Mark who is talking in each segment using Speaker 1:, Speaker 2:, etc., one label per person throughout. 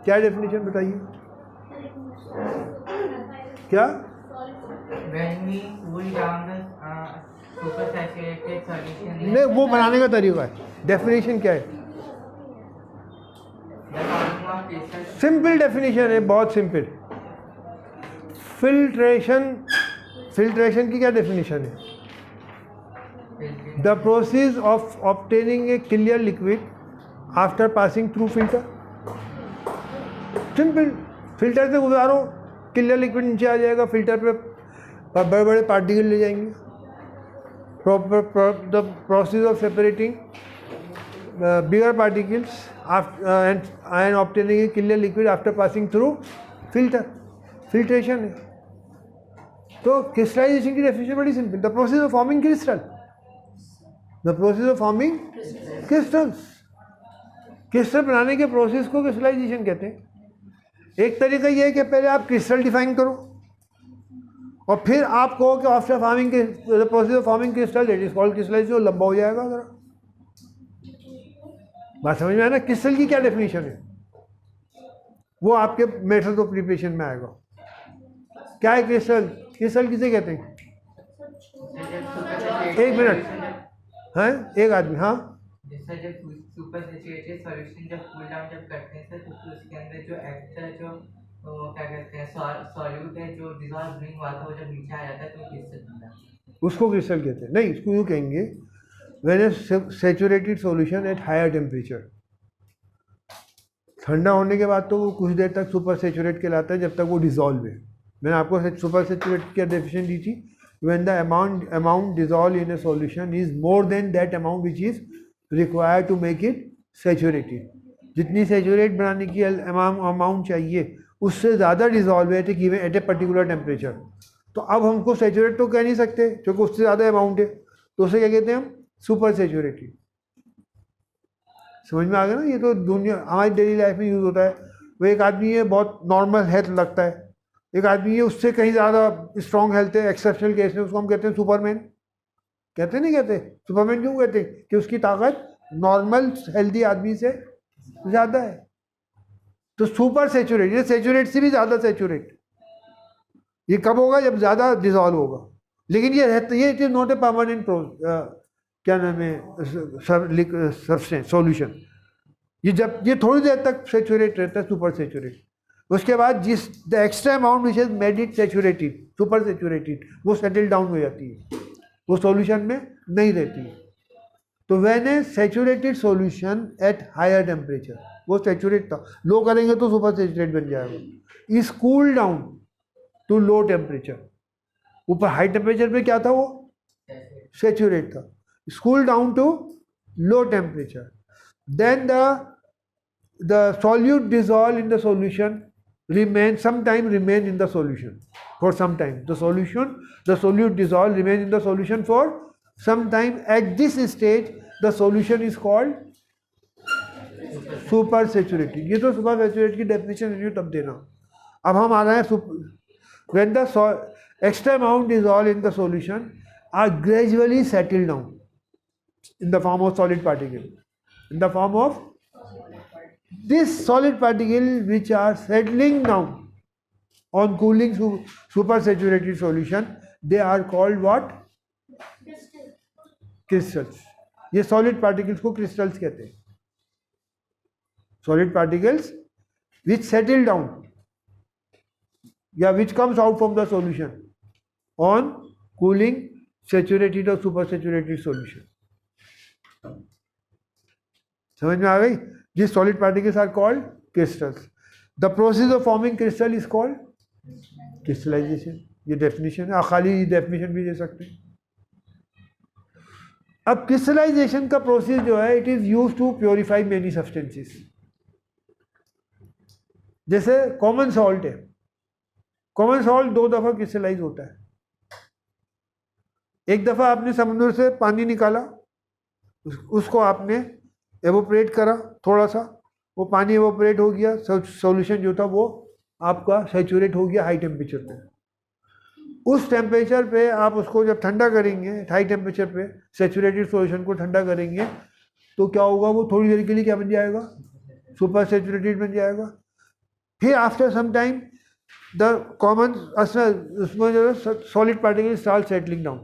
Speaker 1: क्या डेफिनेशन बताइए? क्या? नहीं, वो बनाने का तरीका है। डेफिनेशन क्या है? सिंपल डेफिनेशन है, बहुत सिंपल। फिल्ट्रेशन की क्या डेफिनेशन है? The process of obtaining A clear liquid after passing through filter. Simple, filter से गुजारो, क्लियर लिक्विड नीचे आ जाएगा, फिल्टर पे बड़े बड़े पार्टिकल ले जाएंगे। The process of separating bigger particles and obtaining A clear liquid after passing through filter, filtration है। तो क्रिस्टलाइजेशन की डेफिनेशन बड़ी simple, the process of forming crystal, the process of forming crystals. Crystal बनाने के process को crystallisation कहते हैं। एक तरीका यह है कि पहले आप क्रिस्टल डिफाइन करो और फिर आप कहो कि after forming the process of forming crystal that is called crystallization, लंबा हो जाएगा जरा। बात समझ में आया ना? क्रिस्टल की क्या डेफिनेशन है वो आपके मेथड ऑफ प्रिपरेशन में आएगा। क्या है क्रिस्टल? क्रिस्टल किसे कहते हैं? एक मिनट, हैं एक आदमी, हाँ।
Speaker 2: जब सुपर सैचुरेटेड सॉल्यूशन जब कूल डाउन जब करते हैं सर, तो उसके अंदर जो एक्स्ट्रा जो क्या कहते हैं सॉल्यूट है जो डिसॉल्व नहीं हुआ था वो जब नीचे आ जाता है तो क्रिस्टल बनता है।
Speaker 1: उसको क्रिस्टल कहते हैं। नहीं, इसको यूँ कहेंगे, when a saturated solution at higher temperature, ठंडा होने के बाद तो वो कुछ देर तक सुपर सैचुरेट कहलाता है जब तक वो डिसॉल्व है। मैंने आपको सुपर सैचुरेट की डेफिनेशन दी थी, when the amount dissolve in a solution is more than that amount which is required to make it saturated. जितनी सैचुरेट बनाने की अमाउंट चाहिए उससे ज़्यादा डिसॉल्व है एट ए पर्टिकुलर टेम्परेचर। तो अब हमको सैचुरेट तो कह नहीं सकते क्योंकि उससे ज़्यादा अमाउंट है, तो उसे क्या कहते हैं हम? Super saturated. समझ में आ गया ना? ये तो दुनिया हमारी डेली लाइफ में यूज़ होता है। वो एक आदमी है बहुत नॉर्मल हेल्थ लगता है, एक आदमी है उससे कहीं ज़्यादा स्ट्रॉन्ग हेल्थ है, एक्सेप्शनल केस में उसको हम कहते हैं सुपरमैन। कहते नहीं कहते? सुपरमैन क्यों कहते हैं? कि उसकी ताकत नॉर्मल हेल्दी आदमी से ज़्यादा है। तो सुपर सैचुरेट, ये सैचुरेट से भी ज़्यादा सैचुरेट। ये कब होगा? जब ज़्यादा डिसॉल्व होगा। लेकिन ये it is not a permanent क्या नाम है सब्सटेंस सॉल्यूशन। ये थोड़ी देर तक सैचुरेट रहता है, सुपर सैचुरेट। उसके बाद जिस the extra amount which has made it saturated, super saturated, वो सेटल डाउन हो जाती है, वो सॉल्यूशन में नहीं रहती है। तो when a saturated solution at higher temperature, वो सैचुरेट था, लो करेंगे तो सुपर सैचुरेट बन जाएगा, is cool down to low temperature. ऊपर हाई टेम्परेचर पे क्या था? वो सैचुरेट था। Cool down to low temperature, then the solute dissolve in the solution remain in the solution for some time. The solute dissolve remain in the solution for some time. At this stage the solution is called super saturated. ये तो super saturated की definition है, तब देना। अब हम आ रहे हैं when the extra amount dissolve in the solution are gradually settled down in the form of solid particle, in the form of this solid particle which are settling down on cooling super saturated solution, they are called what? Crystals. ये solid particles को crystals कहते हैं। Solid particles which settle down या which comes out from the solution on cooling saturated or super saturated solution. समझ में आ गई? These solid particles are called crystals. The process of forming crystal is called crystallization. ये definition है। खाली definition भी दे सकते हैं। अब crystallization का process जो है, it is used to purify many substances. जैसे common salt है, common salt 2 दफा crystallize होता है। एक दफा आपने समुद्र से पानी निकाला, उसको आपने एवोपरेट करा थोड़ा सा, वो पानी एवोपरेट हो गया, सॉल्यूशन जो था वो आपका सैचुरेट हो गया हाई टेम्परेचर पे। उस टेम्परेचर पे आप उसको जब ठंडा करेंगे, हाई टेम्परेचर पे सैचुरेटेड सॉल्यूशन को ठंडा करेंगे तो क्या होगा? वो थोड़ी देर के लिए क्या बन जाएगा? सुपर सैचुरेटेड बन जाएगा। फिर after some time the common उसमें जो है solid particle start settling down,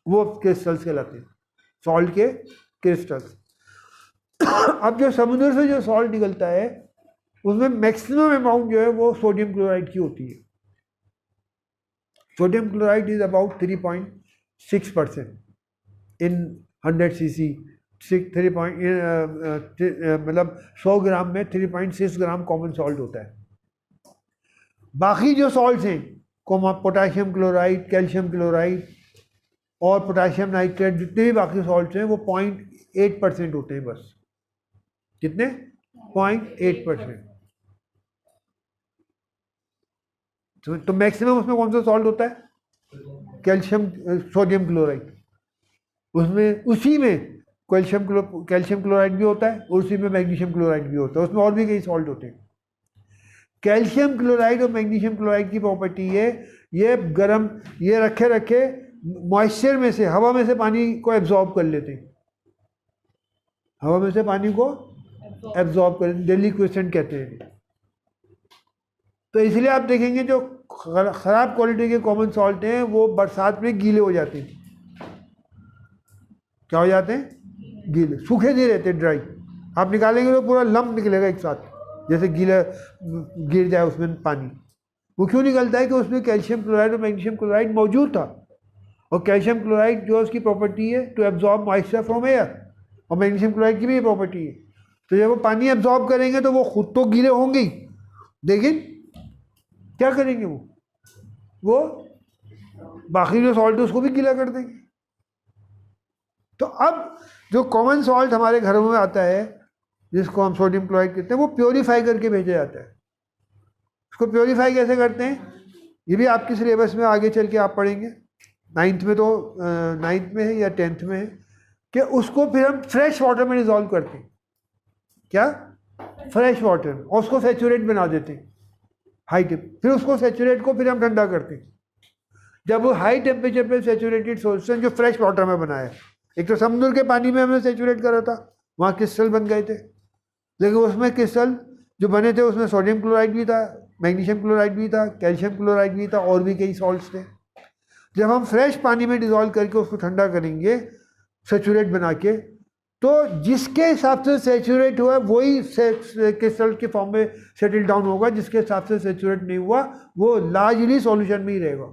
Speaker 1: वो क्रिस्टल्स कहलाते हैं, सॉल्ट के क्रिस्टल्स। अब जो समुद्र से जो सॉल्ट निकलता है उसमें मैक्सिमम अमाउंट जो है वो सोडियम क्लोराइड की होती है। Sodium chloride is about 3.6% in 100 cc। मतलब 100 ग्राम में 3.6 ग्राम कॉमन सॉल्ट होता है। बाकी जो सॉल्ट्स हैं, पोटाशियम क्लोराइड, कैल्शियम क्लोराइड और पोटाशियम नाइट्रेट, जितने भी बाकी सॉल्ट्स हैं वो 0.8% होते हैं बस। कितने? 0.8%। तो मैक्सिमम उसमें कौन सा सॉल्ट होता है? Calcium, sodium chloride. उसमें उसी में कैल्शियम क्लोराइड भी होता है और उसी में मैग्नीशियम क्लोराइड भी होता है। उसमें और भी कई सॉल्ट होते हैं। कैल्शियम क्लोराइड और मैग्नीशियम क्लोराइड की प्रॉपर्टी है ये गर्म, ये रखे रखे मॉइस्चर में से, हवा में से पानी को एब्जॉर्ब कर लेते हैं। हवा में से पानी को एब्जॉर्ब कर, डेलिक्वेसेंट कहते हैं। तो इसलिए आप देखेंगे जो खराब क्वालिटी के कॉमन सॉल्ट हैं वो बरसात में गीले हो जाते हैं। क्या हो जाते हैं? गीले, सूखे नहीं रहते, ड्राई। आप निकालेंगे तो पूरा लम्प निकलेगा एक साथ, जैसे गीला गिर जाए उसमें पानी। वो क्यों निकलता है? कि उसमें कैल्शियम क्लोराइड और मैग्नीशियम क्लोराइड मौजूद था, और कैल्शियम क्लोराइड जो उसकी प्रॉपर्टी है to absorb moisture from air, और मैग्नीशियम क्लोराइड की भी ये प्रॉपर्टी है। तो जब वो पानी एब्जॉर्ब करेंगे तो वो खुद तो गीले होंगे ही, लेकिन क्या करेंगे वो बाकी जो सॉल्ट है उसको भी गीला कर देंगे। तो अब जो कॉमन सॉल्ट हमारे घरों में आता है जिसको हम सोडियम क्लोराइड कहते हैं, वो प्योरीफाई करके भेजा जाता है। उसको प्योरीफाई कैसे करते हैं ये भी आपके सिलेबस में आगे चल के आप पढ़ेंगे। 9th में, तो 9th में है या 10th में है, कि उसको फिर हम फ्रेश वाटर में डिज़ोल्व करते हैं। क्या? फ्रेश वाटर, और उसको सैचुरेट बना देते हैं हाई टेम्प। फिर उसको सैचुरेट को फिर हम ठंडा करते हैं। जब वो हाई टेम्परेचर पे सैचुरेटेड सॉल्यूशन जो फ्रेश वाटर में बना है, एक तो समुद्र के पानी में हमने सैचुरेट करा था, वहाँ क्रिस्टल बन गए थे, लेकिन उसमें क्रिस्टल जो बने थे उसमें सोडियम क्लोराइड भी था, मैग्नीशियम क्लोराइड भी था, कैल्शियम क्लोराइड भी था, और भी कई सॉल्ट्स थे। जब हम फ्रेश पानी में डिज़ोल्व करके उसको ठंडा करेंगे सैचुरेट बना के, तो जिसके हिसाब से सैचुरेट हुआ वही क्रिस्टल के फॉर्म में सेटल डाउन होगा। जिसके हिसाब से सैचुरेट नहीं हुआ वो लार्जली सॉल्यूशन में ही रहेगा।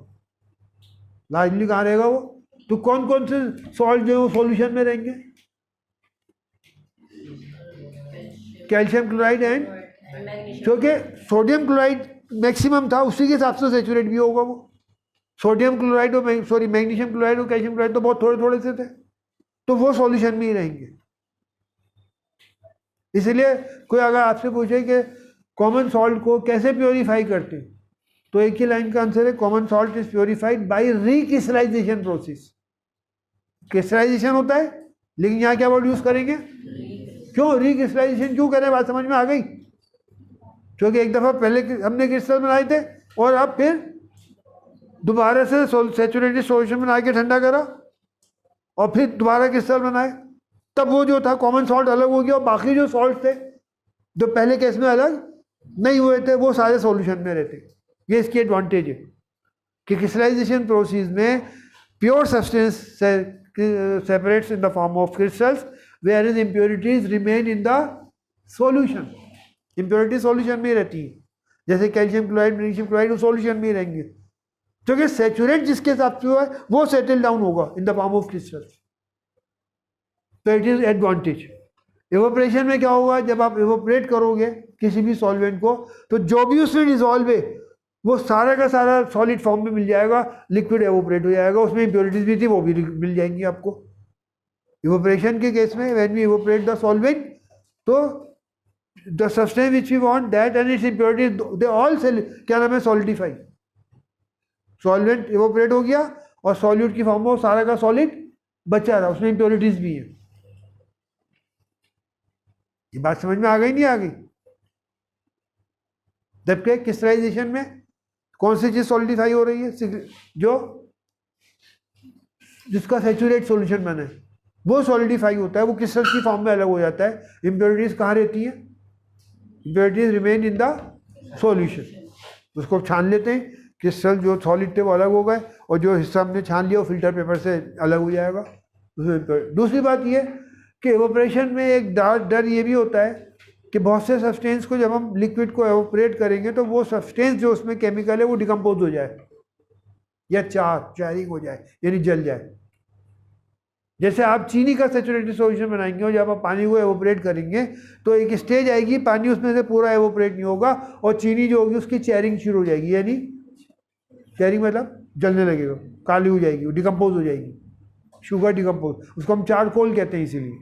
Speaker 1: लार्जली कहाँ रहेगा वो? तो कौन कौन से सॉल्ट जो है वो सॉल्यूशन में रहेंगे? कैल्शियम क्लोराइड एंड, क्योंकि सोडियम क्लोराइड मैक्सिमम था, उसी के हिसाब से सैचुरेट भी होगा वो। सोडियम क्लोराइड और मैग्नीशियम क्लोराइड और कैल्शियम क्लोराइड तो बहुत थोड़े थोड़े से थे, तो वो सॉल्यूशन में ही रहेंगे। इसलिए कोई अगर आपसे पूछे कि कॉमन सॉल्ट को कैसे प्योरीफाई करते हैं, तो एक ही लाइन का आंसर है, common salt is purified by recrystallization process. Crystallization होता है, लेकिन यहाँ क्या वर्ड यूज करेंगे? क्यों रीक्रिस्टलाइजेशन क्यों करें? बात समझ में आ गई? क्योंकि एक दफ़ा पहले हमने क्रिस्टल बनाए थे और अब फिर दोबारा से सैचुरेटेड सॉल्यूशन बना के ठंडा करा और फिर दोबारा क्रिस्टल बनाए, तब वो जो था कॉमन सॉल्ट अलग हो गया, और बाकी जो सॉल्ट थे जो पहले केस में अलग नहीं हुए थे वो सारे सॉल्यूशन में रहते। ये इसकी एडवांटेज है कि क्रिस्टलाइजेशन प्रोसेस में pure substance separates in the form of crystals, whereas impurities remain in the solution. Impurity solution में रहती है, जैसे कैल्शियम क्लोराइड, मैग्नीशियम क्लोराइड वो सॉल्यूशन में ही रहेंगे, क्योंकि सैचुरेट जिसके हिसाब से हुआ है वो सेटल डाउन होगा in the form of crystals. तो इट इज एडवांटेज। इवोपरेशन में क्या होगा? जब आप इवोपरेट करोगे किसी भी सॉल्वेंट को, तो जो भी उसमें डिजॉल्व है वो सारा का सारा सॉलिड फॉर्म में मिल जाएगा, लिक्विड एवोपरेट हो जाएगा। उसमें इम्प्योरिटीज भी थी वो भी मिल जाएंगी आपको। इवोपरेशन के केस में when we evaporate the solvent, तो the substance which we want that and its impurities they all क्या नाम है? सॉलिडिफाई। सॉल्वेंट इवोपरेट हो गया और सॉल्यूट की फॉर्म में सारा का सॉलिड बचा रहा, उसमें इम्प्योरिटीज भी है। ये बात समझ में आ गई? नहीं आ गई? जबकि क्रिस्टलाइजेशन में कौन सी चीज सॉलिडिफाई हो रही है? जो जिसका सैचुरेट सॉल्यूशन बना है वो सॉलिडिफाई होता है, वो क्रिस्टल की फॉर्म में अलग हो जाता है। इम्प्योरिटीज कहाँ रहती है? Impurities remain in the solution. उसको छान लेते हैं, क्रिस्टल जो सॉलिड थे वो अलग हो गए और जो हिस्सा हमने छान लिया वो फिल्टर पेपर से अलग हो जाएगा। दूसरी बात ये कि एवोपरेशन में एक डर ये भी होता है कि बहुत से सब्सटेंस को जब हम लिक्विड को एवोपरेट करेंगे तो वो सब्सटेंस जो उसमें केमिकल है वो डिकम्पोज हो जाए या चारिंग हो जाए, यानी जल जाए। जैसे आप चीनी का सैचुरेटेड सॉल्यूशन बनाएंगे और जब आप पानी को एवोपरेट करेंगे तो एक स्टेज आएगी, पानी उसमें से पूरा एवोपरेट नहीं होगा और चीनी जो होगी उसकी चेयरिंग शुरू हो जाएगी, यानी चेयरिंग मतलब जलने लगेगा, काली हो जाएगी, डिकम्पोज हो जाएगी, शुगर डिकम्पोज। उसको हम चारकोल कहते हैं, इसीलिए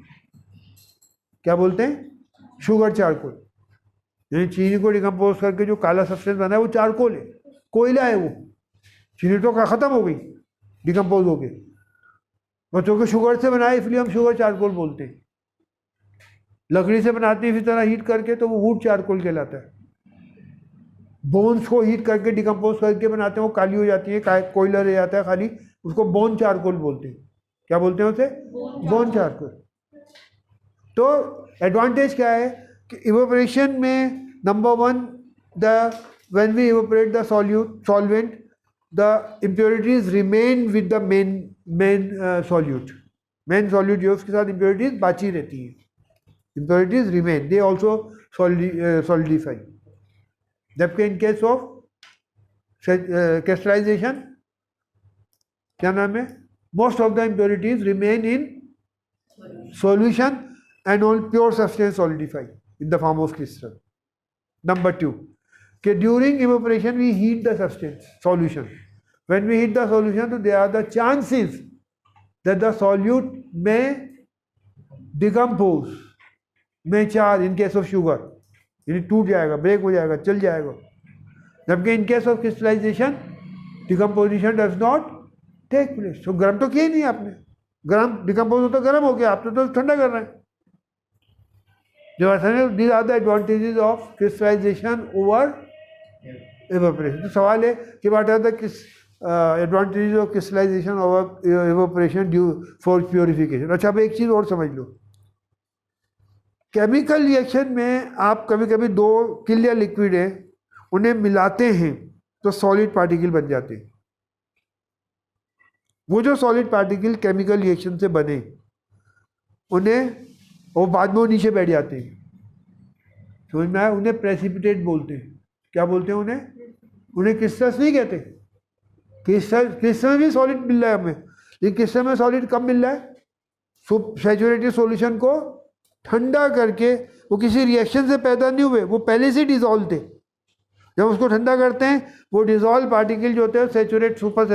Speaker 1: क्या बोलते हैं, शुगर चारकोल। यानी चीनी को डिकम्पोज करके जो काला सब्सटेंस बना है वो चारकोल है, कोयला है वो। चीनी तो ख़त्म हो गई डिकम्पोज हो गई, बच्चों को शुगर से बनाए इसलिए हम शुगर चारकोल बोलते हैं। लकड़ी से बनाते हैं इसी तरह हीट करके तो वो वुड चारकोल कहलाता है। बोन्स को हीट करके डिकम्पोज करके बनाते हैं, वो काली हो जाती है, कोयला रह जाता है खाली, उसको बोन चारकोल बोलते हैं। क्या बोलते हैं उसे, बोन चारकोल। तो एडवांटेज क्या है कि इवेपोरेशन में number one, when we evaporate the solvent the impurities remain with the main solute. Main solute जो उसके साथ impurities बाची रहती हैं, impurities remain, they also solidify. जबकि in case of crystallization क्या नाम है, most of the impurities remain in solution and all pure substance solidify in the form of crystal. Number two, कि during evaporation we heat the substance solution. When we heat the solution, so there are the chances that the solute may decompose, may char in case of sugar, यानी टूट जाएगा, break हो जाएगा, चल जाएगा। जबकि in case of crystallization, decomposition does not take place. तो गर्म तो किया ही नहीं आपने, गर्म डिकम्पोज हो तो गर्म हो गया, आप तो ठंडा कर रहे हैं। जो ऐसा नहीं, these are the advantages of crystallization over evaporation. तो सवाल है कि what are the advantages of crystallization over evaporation due for purification. अच्छा, अब एक चीज़ और समझ लो, केमिकल रिएक्शन में आप कभी कभी दो क्लियर लिक्विड है उन्हें मिलाते हैं तो सॉलिड पार्टिकल बन जाते हैं। वो जो सॉलिड पार्टिकल केमिकल रिएक्शन से बने उन्हें वो बाद में वो नीचे बैठ जाते हैं, समझ में आया, उन्हें प्रेसिपिटेट बोलते हैं। क्या बोलते हैं उन्हें, उन्हें क्रिस्टल्स नहीं कहते। क्रिस्टल में भी सॉलिड मिल रहा है हमें, लेकिन क्रिस्टल में सॉलिड कब मिल रहा है, सैचुरेटेड सॉल्यूशन को ठंडा करके, वो किसी रिएक्शन से पैदा नहीं हुए, वो पहले से डिजॉल्व थे। जब उसको ठंडा करते हैं वो डिजॉल्व पार्टिकल जो होते हैं सुपर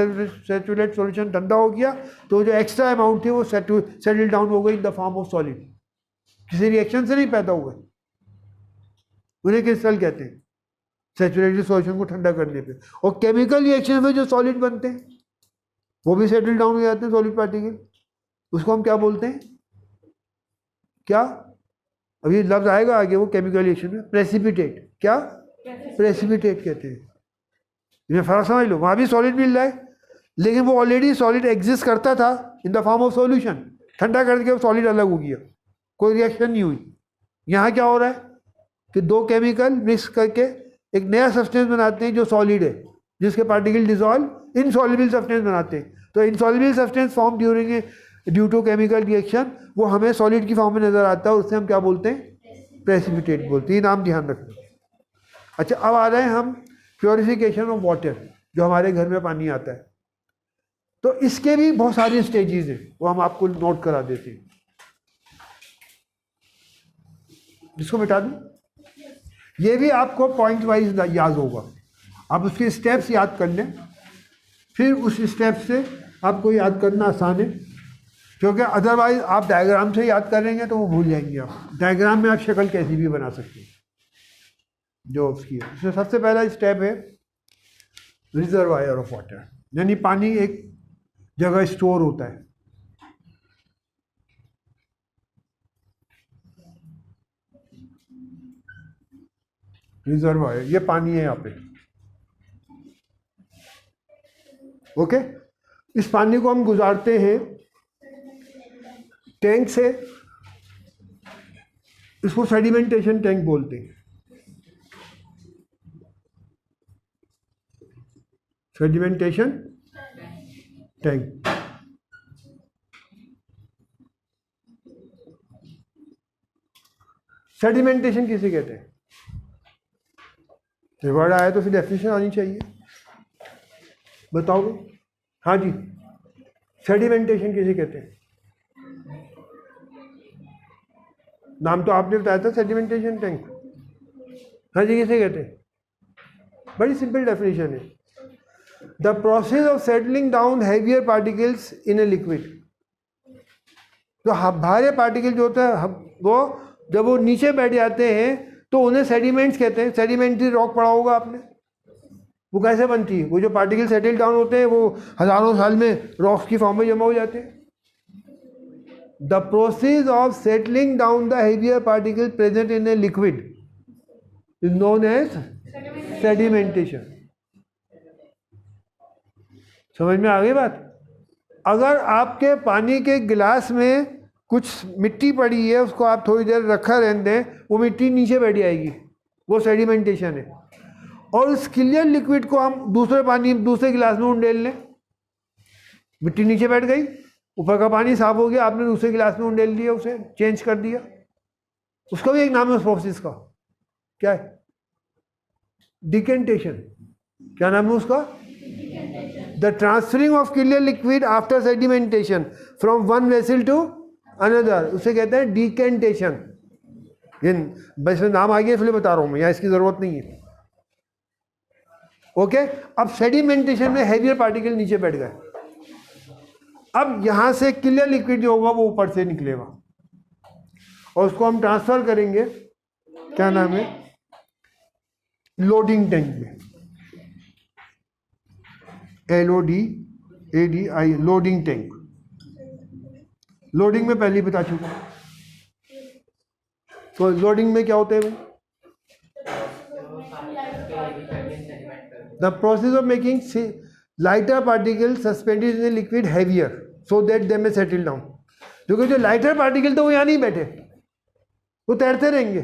Speaker 1: सैचुरेट सॉल्यूशन ठंडा हो गया तो जो एक्स्ट्रा अमाउंट थी वो सेटल डाउन हो गई in the form of solid, किसी रिएक्शन से नहीं पैदा हुए, उन्हें क्रिस्टल कहते हैं सैचुरेटेड सॉल्यूशन को ठंडा करने पे। और केमिकल रिएक्शन में जो सॉलिड बनते हैं वो भी सेटल डाउन हो जाते हैं सॉलिड पार्टिकल, उसको हम क्या बोलते हैं, क्या, अभी लफ्ज आएगा आगे वो केमिकल रिएक्शन में, प्रेसिपिटेट। क्या, प्रेसिपिटेट कहते हैं। इसमें फर्क समझ लो, वहाँ भी सॉलिड मिल रहा है लेकिन वो ऑलरेडी सॉलिड एग्जिस्ट करता था in the form of solution, ठंडा करके वो सॉलिड अलग हो गया, कोई रिएक्शन नहीं हुई। यहाँ क्या हो रहा है कि दो केमिकल मिक्स करके एक नया सब्सटेंस बनाते हैं जो सॉलिड है, जिसके पार्टिकल डिजॉल्व इनसॉल्युबल सब्सटेंस बनाते हैं। तो insoluble substance form due to chemical reaction वो हमें सॉलिड की फॉर्म में नजर आता है और उससे हम क्या बोलते हैं, प्रेसिपिटेट बोलते हैं। ये नाम ध्यान रखना। अच्छा, अब आ रहे हैं हम प्योरिफिकेशन ऑफ वाटर, जो हमारे घर में पानी आता है। तो इसके भी बहुत सारी स्टेजेस हैं, वो हम आपको नोट करा देते हैं। इसको मिटा दूं, ये भी आपको पॉइंट वाइज याद होगा, आप उसके स्टेप्स याद कर लें, फिर उस स्टेप से आपको याद करना आसान है, क्योंकि अदरवाइज आप डायग्राम से याद करेंगे तो वो भूल जाएंगे। आप डायग्राम में आप शक्ल कैसी भी बना सकते हैं जो उसकी है। इसमें सबसे पहला स्टेप है रिजर्वायर ऑफ वाटर, यानी पानी एक जगह स्टोर होता है। रिजर्वायर, ये पानी है यहाँ पे, ओके। इस पानी को हम गुजारते हैं टैंक से, इसको सेडिमेंटेशन टैंक बोलते हैं। Sedimentation tank. सेडिमेंटेशन किसे कहते हैं? वर्ड आया तो फिर डेफिनेशन आनी चाहिए, बताओगे? हाँ जी, सेडिमेंटेशन किसे कहते हैं? नाम तो आपने बताया था, सेडिमेंटेशन टैंक। हाँ जी, किसे कहते हैं? बड़ी सिंपल डेफिनेशन है, the process of settling down heavier particles in a liquid. तो भारे पार्टिकल जो होता है वो जब वो नीचे बैठ जाते हैं तो उन्हें सेडिमेंट्स कहते हैं। सेडिमेंट्री रॉक पड़ा होगा आपने, वो कैसे बनती है? वो जो पार्टिकल सेटल डाउन होते हैं वो हजारों साल में रॉक्स की फॉर्म में जमा हो जाते हैं। The process of settling down the heavier particle present in a liquid is known as sedimentation. समझ में आ गई बात? अगर आपके पानी के गिलास में कुछ मिट्टी पड़ी है, उसको आप थोड़ी देर रखा रहने दें, वो मिट्टी नीचे बैठ जाएगी, वो सेडिमेंटेशन है। और उस क्लियर लिक्विड को हम दूसरे गिलास में उंडेल लें, मिट्टी नीचे बैठ गई, ऊपर का पानी साफ हो गया, आपने दूसरे गिलास में उंडेल दिया, उसे चेंज कर दिया, उसका भी एक नाम है उस प्रोसेस का, क्या है? डिकेंटेशन। क्या नाम है उसका? The transferring of clear liquid after sedimentation from one vessel to another, उसे कहते हैं डिकेंटेशन। बस नाम आ गया इसलिए बता रहा हूं मैं, यहाँ इसकी जरूरत नहीं है। ओके, अब सेडिमेंटेशन में हैवियर पार्टिकल नीचे बैठ गए, अब यहां से क्लियर लिक्विड जो होगा वो ऊपर से निकलेगा और उसको हम ट्रांसफर करेंगे, क्या नाम है, लोडिंग टैंक में, LODADI, लोडिंग टैंक। लोडिंग में पहले ही बता चुका। तो लोडिंग में क्या होता है? The process of making lighter particle suspended in liquid heavier so that they में सेटल डाउन। क्योंकि जो लाइटर पार्टिकल तो वो यहाँ नहीं बैठे, वो तैरते रहेंगे।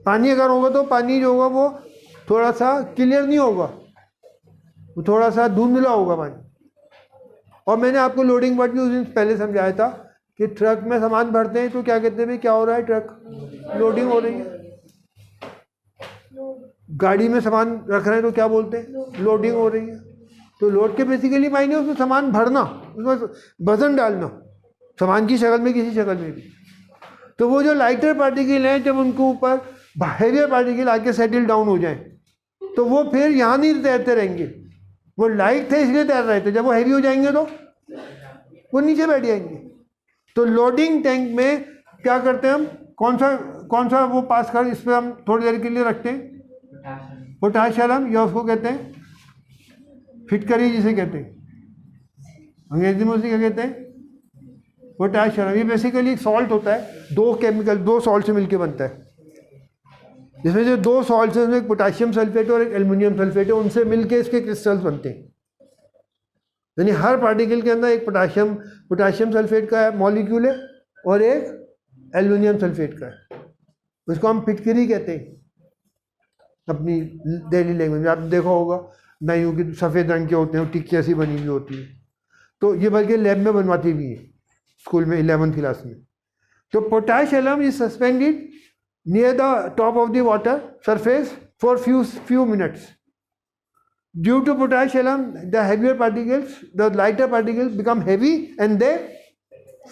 Speaker 1: पानी अगर होगा तो पानी जो होगा वो थोड़ा सा क्लियर नहीं होगा, वो थोड़ा सा धुंधला होगा पानी। और मैंने आपको लोडिंग वर्ड भी उस दिन पहले समझाया था कि ट्रक में सामान भरते हैं तो क्या कहते हैं भाई, क्या हो रहा है? ट्रक लोडिंग हो रही है। गाड़ी में सामान रख रहे हैं तो क्या बोलते हैं? लोडिंग हो रही है। तो लोड के बेसिकली मायने उसमें सामान भरना, उसमें वजन डालना, सामान की शक्ल में, किसी शक्ल में भी। तो वो जो लाइटर पार्टिकल हैं, जब उनके ऊपर हैवियर पार्टिकल आके सेटल डाउन हो जाए तो वो फिर यहाँ नहीं तैरते रहेंगे। वो लाइट थे इसलिए तैर रहे थे, जब वो हैवी हो जाएंगे तो वो नीचे बैठ जाएंगे। तो लोडिंग टैंक में क्या करते हैं हम, कौन सा वो पास कर, इस पर हम थोड़ी देर के लिए रखते हैं पोटाशियम, या उसको कहते हैं फिटकरी जिसे कहते हैं, अंग्रेजी में उसे क्या कहते हैं? पोटाशियम। ये बेसिकली एक सॉल्ट होता है, दो सॉल्ट से मिलकर बनता है, जिसमें जो दो सॉल्ट है उसमें एक पोटाशियम सल्फेट और एक एल्युमिनियम सल्फेट है, उनसे मिलके इसके क्रिस्टल्स बनते हैं। यानी हर पार्टिकल के अंदर एक पोटाशियम सल्फेट का मॉलिक्यूल है और एक एल्युमिनियम सल्फेट का है। उसको हम फिटकरी कहते हैं अपनी डेली लैंग्वेज में। आप देखा होगा नाइयों की सफ़ेद रंग के होते हैं, टिक्की ऐसी बनी हुई होती है, तो ये बल्कि लैब में बनवाती भी है, स्कूल में 11th क्लास में। तो potassium is suspended near the top of the water surface for few minutes. Due to potassium, the heavier particles, the lighter particles become heavy and they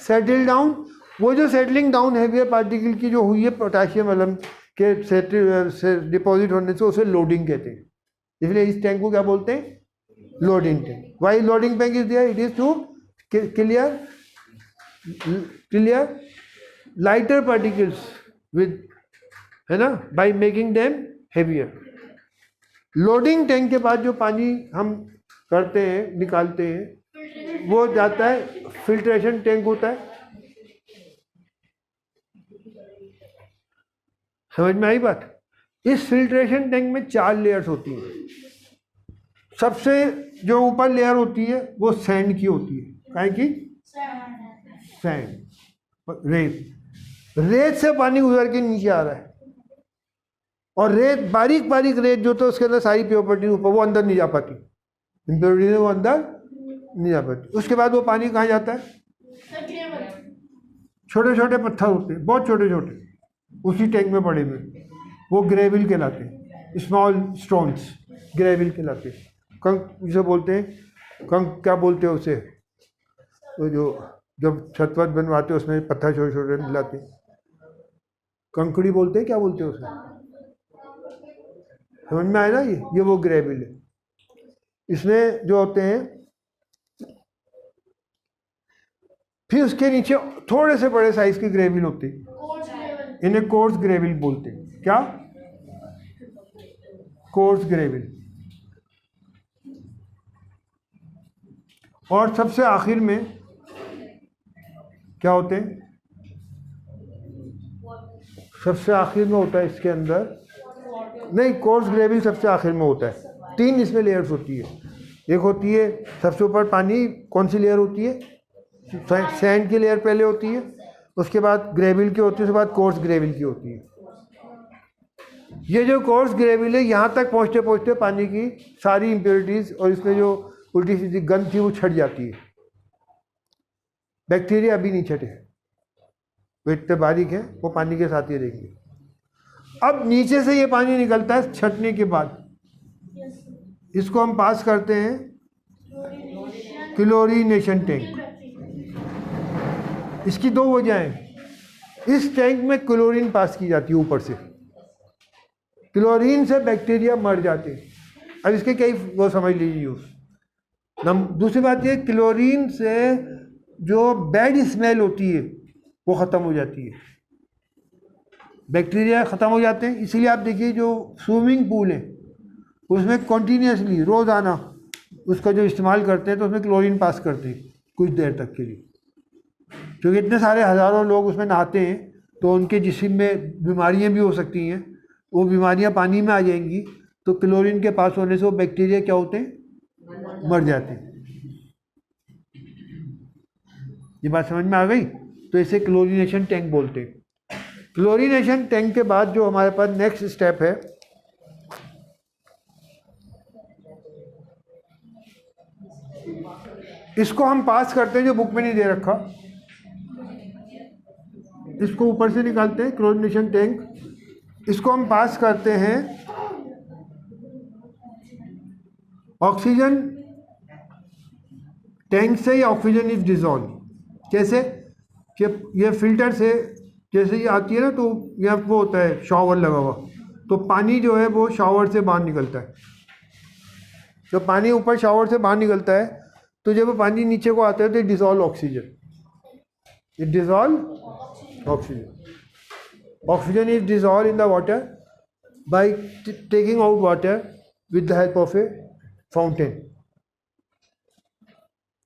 Speaker 1: settle down. वो जो settling down heavier particle की जो हुई है potassium अलम के deposit होने से, उसे लोडिंग कहते हैं। इसलिए इस टैंक को क्या बोलते हैं? Loading tank. Why loading tank is there? It is to clear lighter particles with, है ना, by making them heavier. Loading tank के बाद जो पानी हम करते हैं, निकालते हैं, वो जाता है फिल्ट्रेशन टैंक होता है। समझ में आई बात? इस फिल्ट्रेशन टैंक में 4 लेयर्स होती हैं। सबसे जो ऊपर लेयर होती है वो सैंड की होती है। काहे की? सैंड, रेत से पानी गुजर के नीचे आ रहा है, और रेत बारीक बारीक रेत जो तो उसके अंदर सारी प्रॉपर्टी ऊपर, वो अंदर नहीं जा पाती, इम्प्योरिटीज वो अंदर नहीं जा पाती। उसके बाद वो पानी कहाँ जाता है? छोटे छोटे पत्थर होते हैं, बहुत छोटे छोटे, उसी टैंक में पड़े हुए, वो ग्रेविल कहलाते हैं, स्मॉल स्टोन्स ग्रेविल कहलाते हैं। कंक जिसे बोलते हैं, कंक क्या बोलते हैं उसे, वो जो जब छत वत बनवाते हैं उसमें पत्थर छोटे छोटे मिलाते हैं, कंकड़ी बोलते हैं, क्या बोलते हैं उसे, समझ में आया ना? ये वो ग्रेविल है। इसमें जो होते हैं, फिर उसके नीचे थोड़े से बड़े साइज के ग्रेविल होते हैं, इन्हें कोर्स ग्रेविल बोलते हैं। क्या? Course Greville. और सबसे आखिर में क्या होते हैं? सबसे आखिर में होता है इसके अंदर, नहीं, कोर्स ग्रेविल सबसे आखिर में होता है। 3 इसमें लेयर्स होती है। एक होती है सबसे ऊपर पानी, कौन सी लेयर होती है? सैंड की लेयर पहले होती है, उसके बाद ग्रेविल की होती है, उसके बाद कोर्स ग्रेविल की होती है। ये जो कोर्स ग्रेविल है, यहाँ तक पहुँचते पहुँचते पानी की सारी इम्प्योरिटीज़ और इसमें जो उल्टी सीधी गंद थी वो छट जाती है। बैक्टीरिया अभी नहीं छटे, वो इतने बारीक है, वो पानी के साथ ही रहेंगे। अब नीचे से ये पानी निकलता है छटने के बाद, इसको हम पास करते हैं क्लोरीनेशन टैंक। इसकी 2 वजह हैं। इस टैंक में क्लोरीन पास की जाती है ऊपर से, क्लोरीन से बैक्टीरिया मर जाते हैं। अब इसके कई वो समझ लीजिए यूज। दूसरी बात ये, क्लोरीन से जो बैड स्मेल होती है वो ख़त्म हो जाती है, बैक्टीरिया ख़त्म हो जाते हैं। इसीलिए आप देखिए जो स्विमिंग पूल है उसमें कॉन्टीन्यूसली रोज़ाना उसका जो इस्तेमाल करते हैं तो उसमें क्लोरीन पास करते हैं कुछ देर तक के लिए, क्योंकि इतने सारे हज़ारों लोग उसमें नहाते हैं तो उनके जिस्म में बीमारियां भी हो सकती हैं। वो बीमारियां पानी में आ जाएंगी तो क्लोरीन के पास होने से वो बैक्टीरिया क्या होते हैं? मर जाते हैं। ये बात समझ में आ गई? तो इसे क्लोरीनेशन टैंक बोलते हैं। क्लोरीनेशन टैंक के बाद जो हमारे पास नेक्स्ट स्टेप है, इसको हम पास करते हैं, जो बुक में नहीं दे रखा, इसको ऊपर से निकालते हैं क्लोरीनेशन टैंक। इसको हम पास करते हैं ऑक्सीजन टैंक से, या ऑक्सीजन इज डिजॉल्व। कैसे कि ये फिल्टर से जैसे ये आती है ना, तो यहाँ वो होता है शॉवर लगा हुआ, तो पानी जो है वो शॉवर से बाहर निकलता है। जब पानी ऊपर शॉवर से बाहर निकलता है तो जब वो पानी नीचे को आता है तो dissolve oxygen, it dissolve oxygen. Oxygen is dissolve in the water by taking out water with the help of A fountain,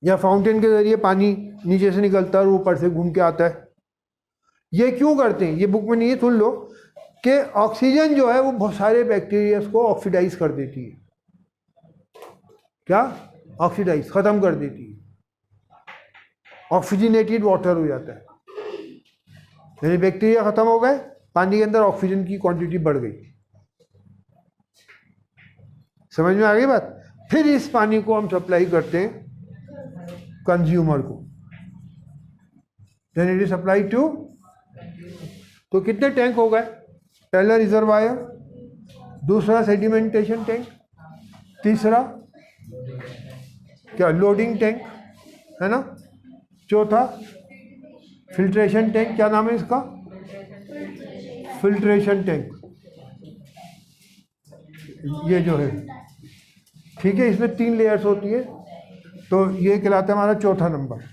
Speaker 1: या फाउंटेन के जरिए पानी नीचे से निकलता है और ऊपर से घूम के आता है। ये क्यों करते हैं? ये बुक में नहीं है, सुन लो कि ऑक्सीजन जो है वो बहुत सारे बैक्टीरियाज को ऑक्सीडाइज कर देती है। क्या? ऑक्सीडाइज, ख़त्म कर देती है। ऑक्सीजनेटेड वाटर हो जाता है, यानी बैक्टीरिया ख़त्म हो गए, पानी के अंदर ऑक्सीजन की क्वांटिटी बढ़ गई। समझ में आ गई बात? फिर इस पानी को हम सप्लाई करते हैं कंज्यूमर को, then it is supply to. तो कितने टैंक हो गए? पहला रिजर्वायर, दूसरा सेडिमेंटेशन टैंक, तीसरा क्या लोडिंग टैंक है ना, चौथा फिल्ट्रेशन टैंक, क्या नाम है इसका? फिल्ट्रेशन टैंक, ये जो है, ठीक है। इसमें 3 लेयर्स होती है, तो ये कहलाता है हमारा चौथा नंबर।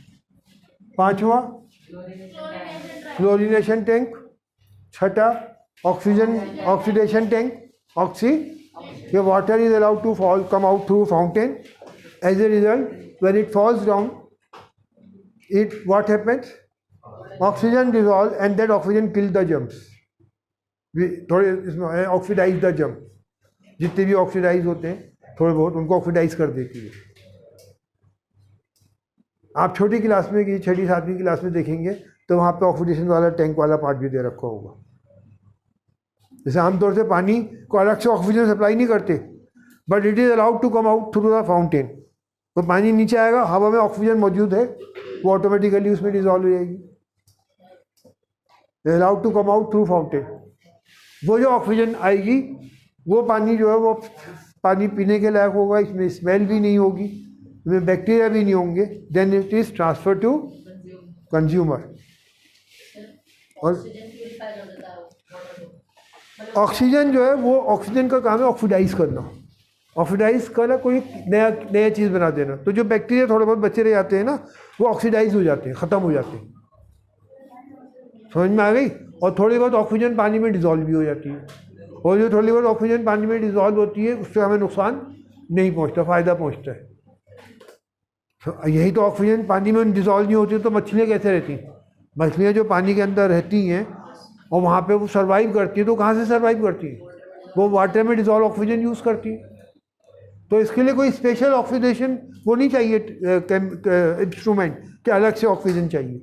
Speaker 1: पांचवा क्लोरीनेशन टैंक, छठा oxidation tank, oxy, the water is allowed to come out through fountain. As a result, when it falls down, what happens? Oxygen dissolves and that oxygen kills the germs. थोड़े इसमें oxidise the germ, जितने भी oxidise होते हैं थोड़े बहुत, उनको oxidise कर देती है। आप छोटी क्लास में, 6ठी 7वीं क्लास में देखेंगे तो वहाँ पे ऑक्सीडेशन वाला टैंक वाला पार्ट भी दे रखा होगा। जैसे आमतौर से पानी को अलग से ऑक्सीजन सप्लाई नहीं करते, but it is allowed to come out through the fountain. तो पानी नीचे आएगा, हवा में ऑक्सीजन मौजूद है, वो ऑटोमेटिकली उसमें डिजॉल्व हो जाएगी। Allowed to come out through fountain. वो जो ऑक्सीजन आएगी वो पानी जो है वो पानी पीने के लायक होगा, इसमें स्मेल भी नहीं होगी, इसमें बैक्टीरिया भी नहीं होंगे। Then it is transfer to consumer. और ऑक्सीजन जो है वो ऑक्सीजन का काम है ऑक्सीडाइज करना। ऑक्सीडाइज करना कोई नया चीज़ बना देना। तो जो बैक्टीरिया थोड़े बहुत बचे रह जाते हैं ना, वो ऑक्सीडाइज हो जाते हैं, ख़त्म हो जाते हैं। समझ में आ गई? और थोड़ी बहुत ऑक्सीजन पानी में डिज़ोल्व भी हो जाती है, और जो थोड़ी बहुत ऑक्सीजन पानी में डिज़ोल्व होती है उससे हमें नुकसान नहीं पहुंचता, फ़ायदा पहुंचता है। तो यही तो ऑक्सीजन पानी में डिज़ोल्व नहीं होती तो मछलियाँ कैसे रहती? मछलियाँ जो पानी के अंदर रहती हैं और वहाँ पे वो सर्वाइव करती है, तो कहाँ से सर्वाइव करती है? वो वाटर में डिज़ोल्व ऑक्सीजन यूज़ करती है। तो इसके लिए कोई स्पेशल ऑक्सीडेशन वो नहीं चाहिए इंस्ट्रूमेंट कि अलग से ऑक्सीजन चाहिए।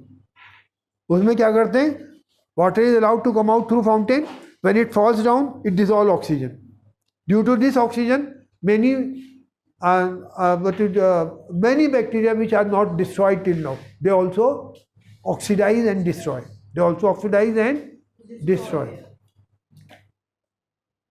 Speaker 1: उसमें क्या करते हैं, water is allowed to come out through fountain, when it falls down it dissolve oxygen. Due to this oxygen many many bacteria which are not destroyed till now, they also oxidize and destroy.